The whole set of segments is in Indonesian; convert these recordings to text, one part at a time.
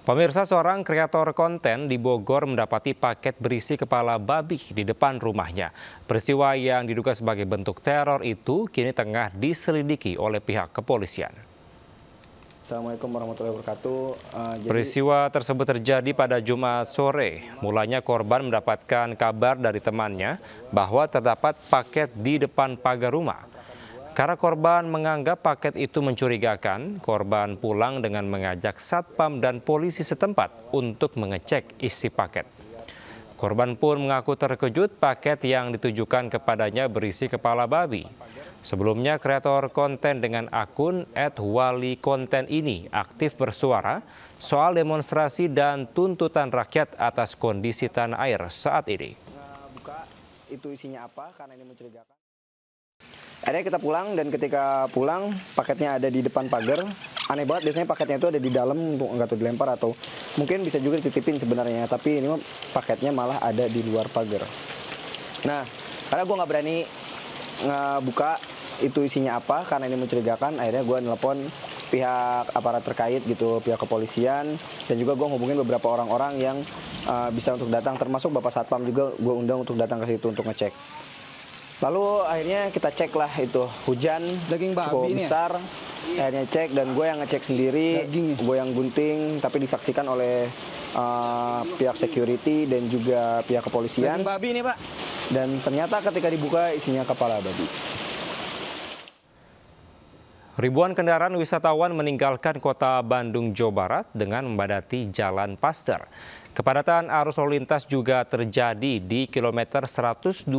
Pemirsa, seorang kreator konten di Bogor mendapati paket berisi kepala babi di depan rumahnya. Peristiwa yang diduga sebagai bentuk teror itu kini tengah diselidiki oleh pihak kepolisian. Assalamualaikum warahmatullahi wabarakatuh. Peristiwa tersebut terjadi pada Jumat sore. Mulanya korban mendapatkan kabar dari temannya bahwa terdapat paket di depan pagar rumah. Karena korban menganggap paket itu mencurigakan, korban pulang dengan mengajak satpam dan polisi setempat untuk mengecek isi paket. Korban pun mengaku terkejut paket yang ditujukan kepadanya berisi kepala babi. Sebelumnya, kreator konten dengan akun @walikonten ini aktif bersuara soal demonstrasi dan tuntutan rakyat atas kondisi tanah air saat ini. Buka itu isinya apa karena ini mencurigakan. Akhirnya kita pulang dan ketika pulang paketnya ada di depan pagar. Aneh banget, biasanya paketnya itu ada di dalam untuk nggak tuh dilempar atau mungkin bisa juga dititipin sebenarnya. Tapi ini mah paketnya malah ada di luar pagar. Nah, karena gue nggak berani ngebuka itu isinya apa karena ini mencurigakan, akhirnya gue nelpon pihak aparat terkait gitu, pihak kepolisian, dan juga gue hubungin beberapa orang-orang yang bisa untuk datang, termasuk Bapak Satpam juga gue undang untuk datang ke situ untuk ngecek. Lalu akhirnya kita cek lah itu, hujan daging babi cukup besar, akhirnya cek dan gue yang ngecek sendiri, gue yang gunting, tapi disaksikan oleh pihak security dan juga pihak kepolisian. Daging babi ini, Pak. Dan ternyata ketika dibuka isinya kepala babi. Ribuan kendaraan wisatawan meninggalkan kota Bandung, Jawa Barat dengan membadati Jalan Paster. Kepadatan arus lalu lintas juga terjadi di kilometer 125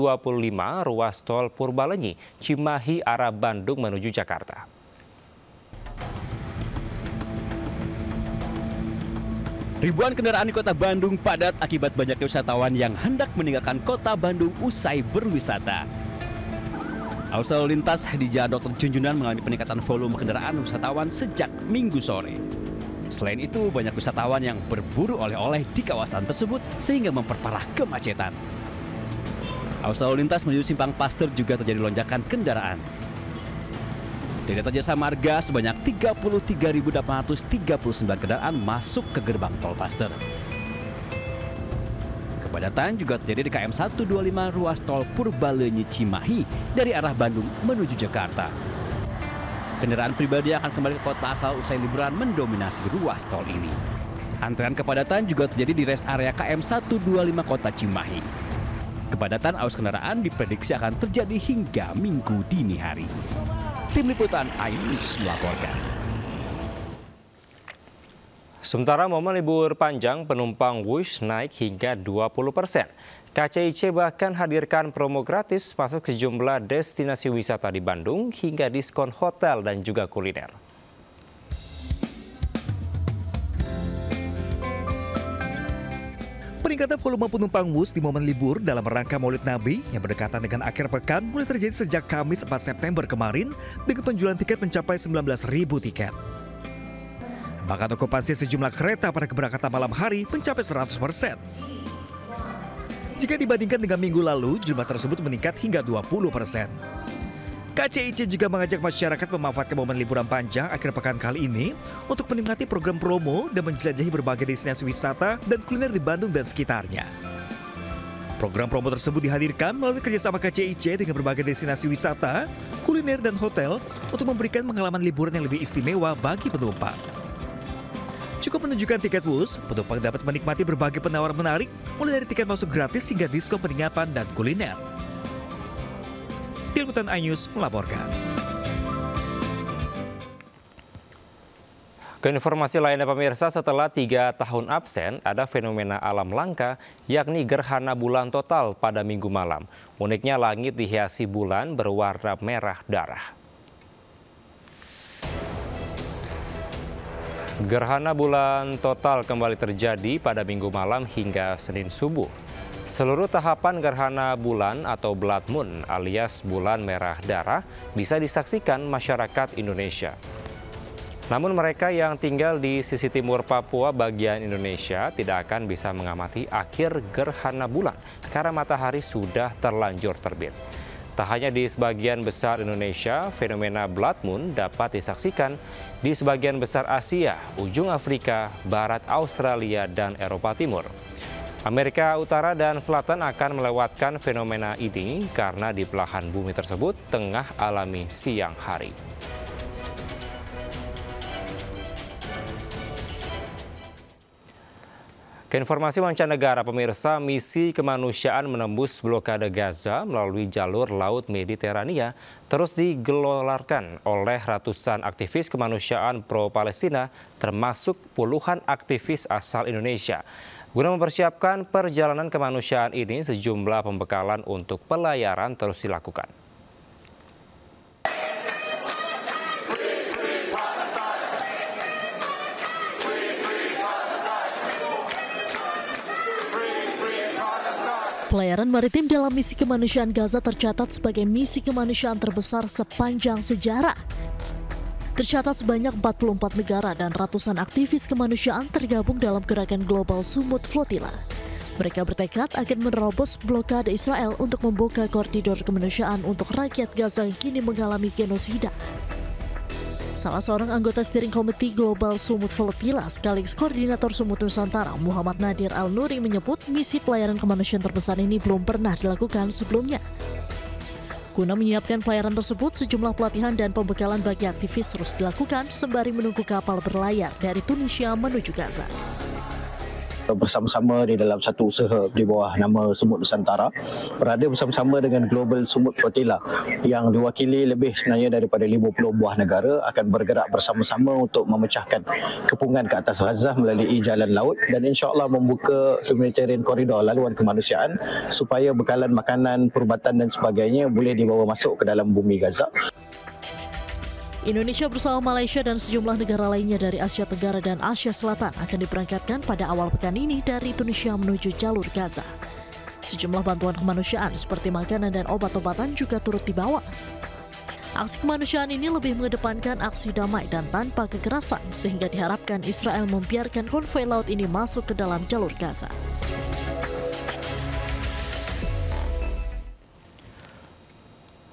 ruas tol Purbalenyi, Cimahi arah Bandung menuju Jakarta. Ribuan kendaraan di kota Bandung padat akibat banyaknya wisatawan yang hendak meninggalkan kota Bandung usai berwisata. Arus lalu lintas di Jalan Dr. Junjunan mengalami peningkatan volume kendaraan wisatawan sejak Minggu sore. Selain itu, banyak wisatawan yang berburu oleh-oleh di kawasan tersebut sehingga memperparah kemacetan. Arus lalu lintas menuju Simpang Paster juga terjadi lonjakan kendaraan. Dari data Jasa Marga, sebanyak 33.839 kendaraan masuk ke gerbang tol Paster. Kepadatan juga terjadi di KM 125 ruas tol Purbalenyi Cimahi dari arah Bandung menuju Jakarta. Kendaraan pribadi yang akan kembali ke kota asal usai liburan mendominasi ruas tol ini. Antrean kepadatan juga terjadi di rest area KM 125 kota Cimahi. Kepadatan arus kendaraan diprediksi akan terjadi hingga Minggu dini hari. Tim Liputan iNews melaporkan. Sementara momen libur panjang, penumpang Wush naik hingga 20%. KCIC bahkan hadirkan promo gratis masuk sejumlah destinasi wisata di Bandung hingga diskon hotel dan juga kuliner. Peningkatan volume penumpang Wush di momen libur dalam rangka Maulid Nabi yang berdekatan dengan akhir pekan mulai terjadi sejak Kamis 4 September kemarin dengan penjualan tiket mencapai 19.000 tiket. Bahkan okupansi sejumlah kereta pada keberangkatan malam hari mencapai 100%. Jika dibandingkan dengan minggu lalu, jumlah tersebut meningkat hingga 20%. KCIC juga mengajak masyarakat memanfaatkan momen liburan panjang akhir pekan kali ini untuk menikmati program promo dan menjelajahi berbagai destinasi wisata dan kuliner di Bandung dan sekitarnya. Program promo tersebut dihadirkan melalui kerjasama KCIC dengan berbagai destinasi wisata, kuliner, dan hotel untuk memberikan pengalaman liburan yang lebih istimewa bagi penumpang. Cukup menunjukkan tiket Wush, penumpang dapat menikmati berbagai penawaran menarik, mulai dari tiket masuk gratis hingga diskon penginapan dan kuliner. Tim Liputan iNews melaporkan. Ke informasi lainnya pemirsa, setelah 3 tahun absen, ada fenomena alam langka yakni gerhana bulan total pada Minggu malam. Uniknya langit dihiasi bulan berwarna merah darah. Gerhana bulan total kembali terjadi pada Minggu malam hingga Senin subuh. Seluruh tahapan gerhana bulan atau blood moon alias bulan merah darah bisa disaksikan masyarakat Indonesia. Namun mereka yang tinggal di sisi timur Papua bagian Indonesia tidak akan bisa mengamati akhir gerhana bulan karena matahari sudah terlanjur terbit. Tak hanya di sebagian besar Indonesia, fenomena blood moon dapat disaksikan di sebagian besar Asia, ujung Afrika, barat Australia, dan Eropa Timur. Amerika Utara dan Selatan akan melewatkan fenomena ini karena di belahan bumi tersebut tengah alami siang hari. Keinformasi mancanegara, pemirsa, misi kemanusiaan menembus blokade Gaza melalui jalur Laut Mediterania terus digelorkan oleh ratusan aktivis kemanusiaan pro-Palestina, termasuk puluhan aktivis asal Indonesia. Guna mempersiapkan perjalanan kemanusiaan ini, sejumlah pembekalan untuk pelayaran terus dilakukan. Pelayaran maritim dalam misi kemanusiaan Gaza tercatat sebagai misi kemanusiaan terbesar sepanjang sejarah. Tercatat sebanyak 44 negara dan ratusan aktivis kemanusiaan tergabung dalam gerakan global Sumut Flotilla. Mereka bertekad akan menerobos blokade Israel untuk membuka koridor kemanusiaan untuk rakyat Gaza yang kini mengalami genosida. Salah seorang anggota steering committee Global Sumut Flotilla sekaligus koordinator Sumut Nusantara, Muhammad Nadir Al-Nuri, menyebut misi pelayaran kemanusiaan terbesar ini belum pernah dilakukan sebelumnya. Guna menyiapkan pelayaran tersebut, sejumlah pelatihan dan pembekalan bagi aktivis terus dilakukan sembari menunggu kapal berlayar dari Tunisia menuju Gaza. Bersama-sama di dalam satu usaha di bawah nama Sumut Nusantara, berada bersama-sama dengan Global Sumut Flotilla yang diwakili lebih sebenarnya daripada 50 buah negara, akan bergerak bersama-sama untuk memecahkan kepungan ke atas Gaza melalui jalan laut dan insya-Allah membuka humanitarian koridor laluan kemanusiaan supaya bekalan makanan, perubatan dan sebagainya boleh dibawa masuk ke dalam bumi Gaza. Indonesia bersama Malaysia dan sejumlah negara lainnya dari Asia Tenggara dan Asia Selatan akan diberangkatkan pada awal pekan ini dari Tunisia menuju jalur Gaza. Sejumlah bantuan kemanusiaan seperti makanan dan obat-obatan juga turut dibawa. Aksi kemanusiaan ini lebih mengedepankan aksi damai dan tanpa kekerasan, sehingga diharapkan Israel membiarkan konvoi laut ini masuk ke dalam jalur Gaza.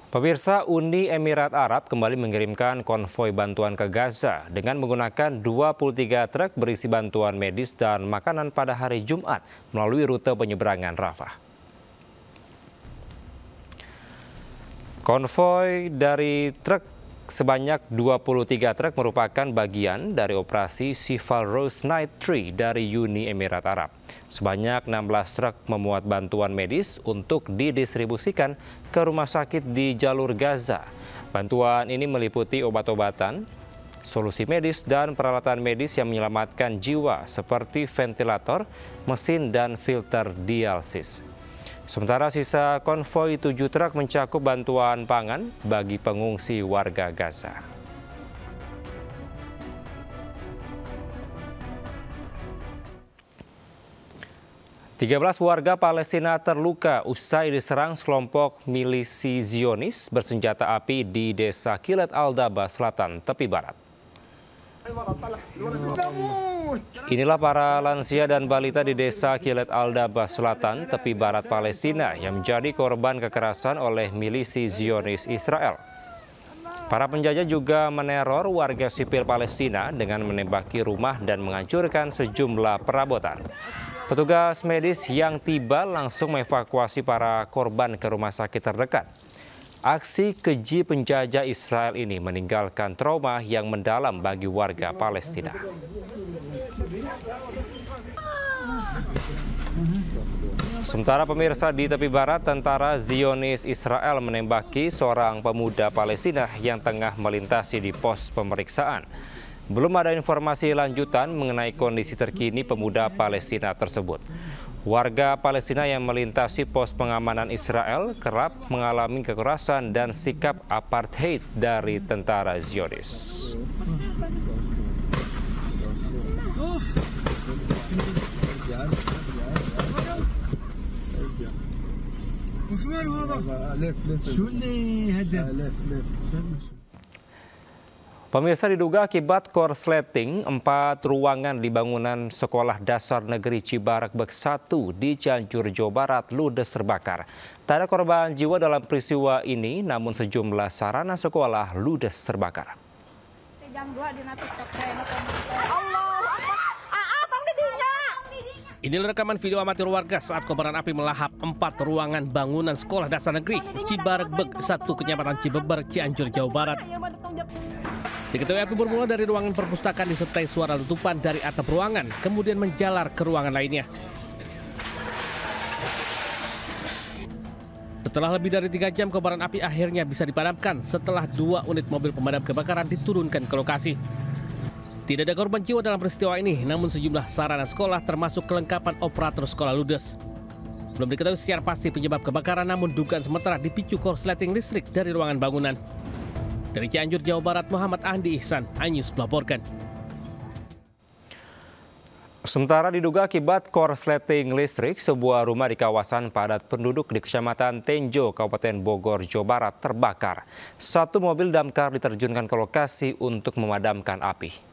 Pemirsa, Uni Emirat Arab kembali mengirimkan konvoi bantuan ke Gaza dengan menggunakan 23 truk berisi bantuan medis dan makanan pada hari Jumat melalui rute penyeberangan Rafah. Konvoi dari truk sebanyak 23 truk merupakan bagian dari operasi Sival Rose Night 3 dari Uni Emirat Arab. Sebanyak 16 truk memuat bantuan medis untuk didistribusikan ke rumah sakit di jalur Gaza. Bantuan ini meliputi obat-obatan, solusi medis, dan peralatan medis yang menyelamatkan jiwa seperti ventilator, mesin, dan filter dialisis. Sementara sisa konvoi 7 truk mencakup bantuan pangan bagi pengungsi warga Gaza. Tiga 13 warga Palestina terluka usai diserang sekelompok milisi Zionis bersenjata api di desa Kilet Aldaba Selatan, tepi barat. Inilah para lansia dan balita di desa Kilet Aldaba Selatan, tepi barat Palestina yang menjadi korban kekerasan oleh milisi Zionis Israel. Para penjajah juga meneror warga sipil Palestina dengan menembaki rumah dan menghancurkan sejumlah perabotan. Petugas medis yang tiba langsung mengevakuasi para korban ke rumah sakit terdekat. Aksi keji penjajah Israel ini meninggalkan trauma yang mendalam bagi warga Palestina. Sementara pemirsa, di tepi barat, tentara Zionis Israel menembaki seorang pemuda Palestina yang tengah melintasi di pos pemeriksaan. Belum ada informasi lanjutan mengenai kondisi terkini pemuda Palestina tersebut. Warga Palestina yang melintasi pos pengamanan Israel kerap mengalami kekerasan dan sikap apartheid dari tentara Zionis. Pemirsa, diduga akibat korsleting, 4 ruangan di bangunan Sekolah Dasar Negeri Cibaregbek 1 di Cianjur, Jawa Barat ludes terbakar. Tak ada korban jiwa dalam peristiwa ini, namun sejumlah sarana sekolah ludes terbakar. Inilah rekaman video amatir warga saat kobaran api melahap 4 ruangan bangunan Sekolah Dasar Negeri Cibaregbek 1 Kecamatan Cibeber, Cianjur, Jawa Barat. Diketahui api bermula dari ruangan perpustakaan disertai suara letupan dari atap ruangan, kemudian menjalar ke ruangan lainnya. Setelah lebih dari 3 jam, kobaran api akhirnya bisa dipadamkan setelah 2 unit mobil pemadam kebakaran diturunkan ke lokasi. Tidak ada korban jiwa dalam peristiwa ini, namun sejumlah sarana sekolah termasuk kelengkapan operator sekolah ludes. Belum diketahui secara pasti penyebab kebakaran, namun dugaan sementara dipicu korsleting listrik dari ruangan bangunan. Dari Cianjur, Jawa Barat, Muhammad Andi Ihsan, iNews melaporkan. Sementara diduga akibat korsleting listrik, sebuah rumah di kawasan padat penduduk di Kecamatan Tenjo, Kabupaten Bogor, Jawa Barat terbakar. 1 mobil damkar diterjunkan ke lokasi untuk memadamkan api.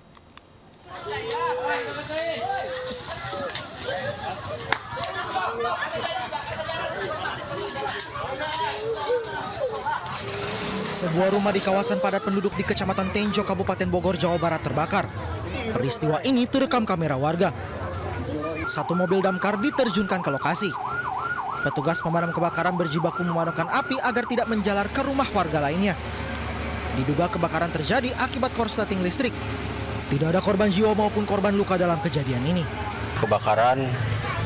Sebuah rumah di kawasan padat penduduk di Kecamatan Tenjo, Kabupaten Bogor, Jawa Barat terbakar. Peristiwa ini terekam kamera warga. 1 mobil damkar diterjunkan ke lokasi. Petugas pemadam kebakaran berjibaku memadamkan api agar tidak menjalar ke rumah warga lainnya. Diduga kebakaran terjadi akibat korsleting listrik. Tidak ada korban jiwa maupun korban luka dalam kejadian ini. Kebakaran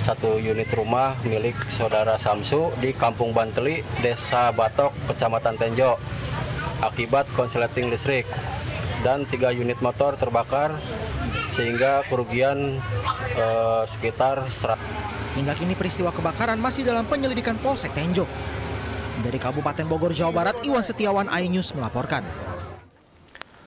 1 unit rumah milik Saudara Samsu di Kampung Banteli, Desa Batok, Kecamatan Tenjo, akibat korsleting listrik, dan 3 unit motor terbakar sehingga kerugian sekitar 100. Hingga kini peristiwa kebakaran masih dalam penyelidikan Polsek Tenjo. Dari Kabupaten Bogor, Jawa Barat, Iwan Setiawan, iNews melaporkan.